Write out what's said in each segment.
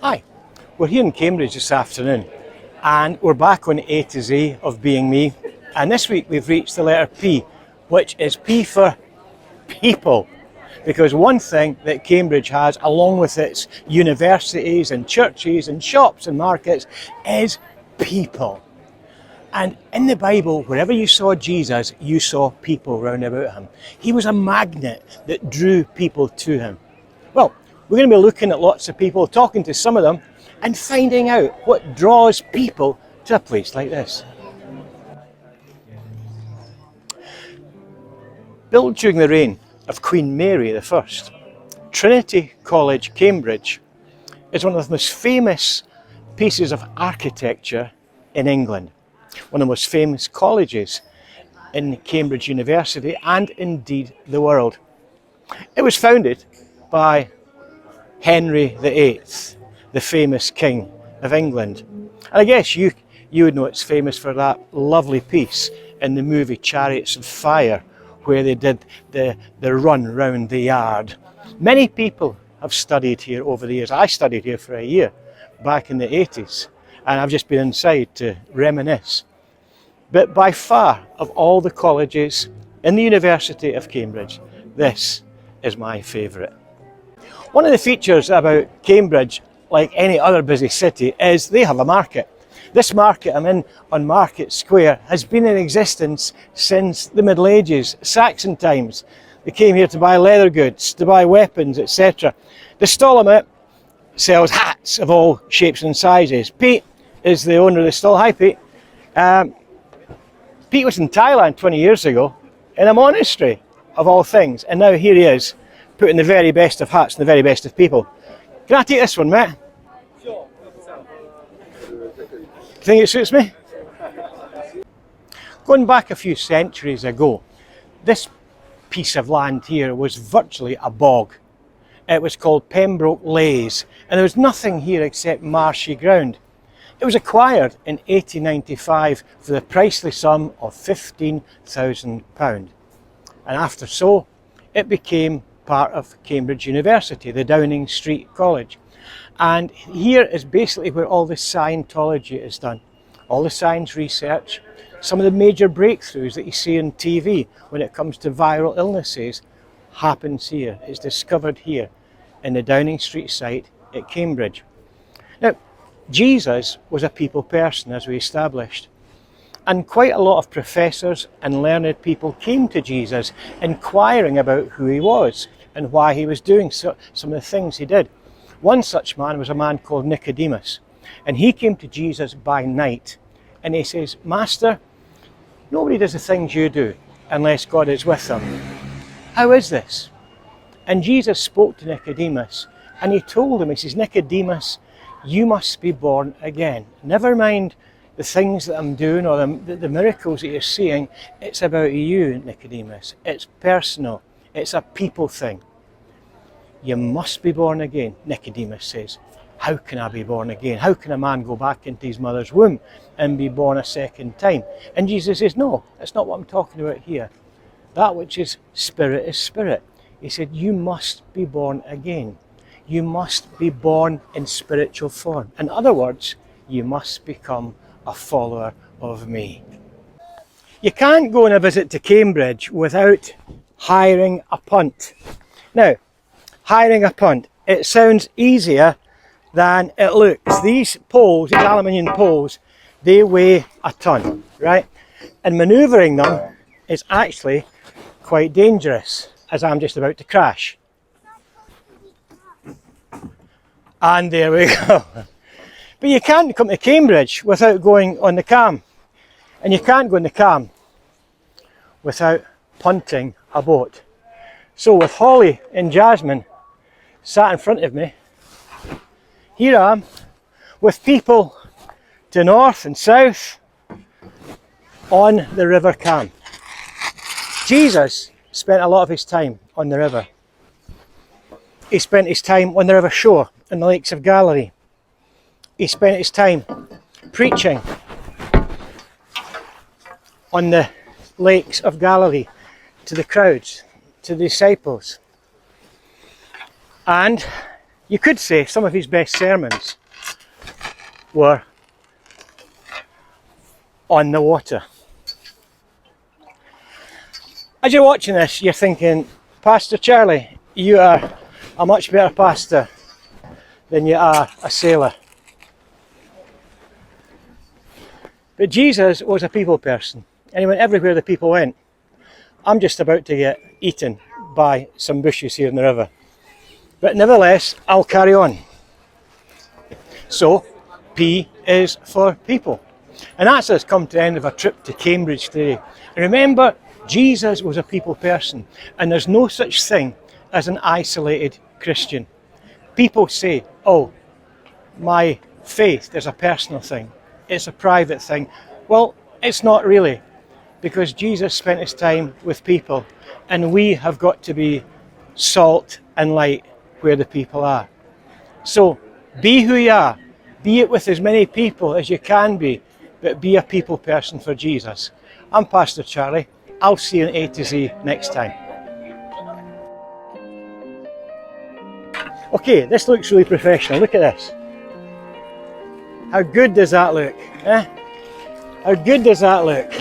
Hi, we're here in Cambridge this afternoon and we're back on A to Z of Being Me, and this week we've reached the letter P, which is P for people, because one thing that Cambridge has, along with its universities and churches and shops and markets, is people. And in the Bible, wherever you saw Jesus, you saw people round about him. He was a magnet that drew people to him. Well, we're going to be looking at lots of people, talking to some of them, and finding out what draws people to a place like this. Built during the reign of Queen Mary I, Trinity College, Cambridge, is one of the most famous pieces of architecture in England. One of the most famous colleges in Cambridge University and indeed the world. It was founded by Henry VIII, the famous King of England. And I guess you would know it's famous for that lovely piece in the movie Chariots of Fire, where they did the run round the yard. Many people have studied here over the years. I studied here for a year back in the 80s, and I've just been inside to reminisce. But by far, of all the colleges in the University of Cambridge, this is my favourite. One of the features about Cambridge, like any other busy city, is they have a market. This market I'm in on Market Square has been in existence since the Middle Ages, Saxon times. They came here to buy leather goods, to buy weapons, etc. The stall I'm at sells hats of all shapes and sizes. Pete is the owner of the stall. Hi, Pete. Pete was in Thailand 20 years ago in a monastery, of all things, and now here he is, putting the very best of hats and the very best of people. Can I take this one, mate? Sure. Think it suits me? Going back a few centuries ago, this piece of land here was virtually a bog. It was called Pembroke Leys, and there was nothing here except marshy ground. It was acquired in 1895 for the princely sum of £15,000. And after so, it became part of Cambridge University, the Downing Street College. And here is basically where all the Scientology is done. All the science research, some of the major breakthroughs that you see on TV when it comes to viral illnesses happens here. It's discovered here in the Downing Street site at Cambridge. Now, Jesus was a people person, as we established. And quite a lot of professors and learned people came to Jesus inquiring about who he was and why he was doing some of the things he did. One such man was a man called Nicodemus, and he came to Jesus by night, and he says, "Master, nobody does the things you do unless God is with them. How is this?" And Jesus spoke to Nicodemus, and he told him, he says, "Nicodemus, you must be born again. Never mind the things that I'm doing or the miracles that you're seeing. It's about you, Nicodemus. It's personal. It's a people thing. You must be born again." Nicodemus says, "How can I be born again? How can a man go back into his mother's womb and be born a second time?" And Jesus says, "No, that's not what I'm talking about here. That which is spirit is spirit." He said, "You must be born again. You must be born in spiritual form. In other words, you must become a follower of me." You can't go on a visit to Cambridge without hiring a punt. Now, hiring a punt, it sounds easier than it looks. These poles, these aluminium poles, they weigh a ton, right? And manoeuvring them is actually quite dangerous, as I'm just about to crash. And there we go. But you can't come to Cambridge without going on the cam. And you can't go on the cam without punting a boat. So with Holly and Jasmine sat in front of me, here I am with people to north and south on the River Cam. Jesus spent a lot of his time on the river. He spent his time on the river shore in the lakes of Galilee. He spent his time preaching on the lakes of Galilee to the crowds, to the disciples. And You could say some of his best sermons were on the water. As you're watching this, you're thinking, Pastor Charlie, you are a much better pastor than you are a sailor. But Jesus was a people person, and he went everywhere the people went. I'm just about to get eaten by some bushes here in the river. But nevertheless, I'll carry on. So, P is for people. And that's us come to the end of a trip to Cambridge today. And remember, Jesus was a people person, and there's no such thing as an isolated Christian. People say, oh, my faith is a personal thing. It's a private thing. Well, it's not really, because Jesus spent his time with people, and we have got to be salt and light where the people are. So be who you are, be it with as many people as you can be, but be a people person for Jesus. I'm Pastor Charlie. I'll see you in A to Z next time. Okay, this looks really professional. Look at this. How good does that look? Eh? How good does that look?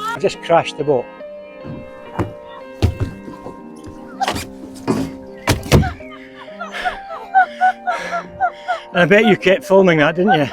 I just crashed the boat. And I bet you kept filming that, didn't you?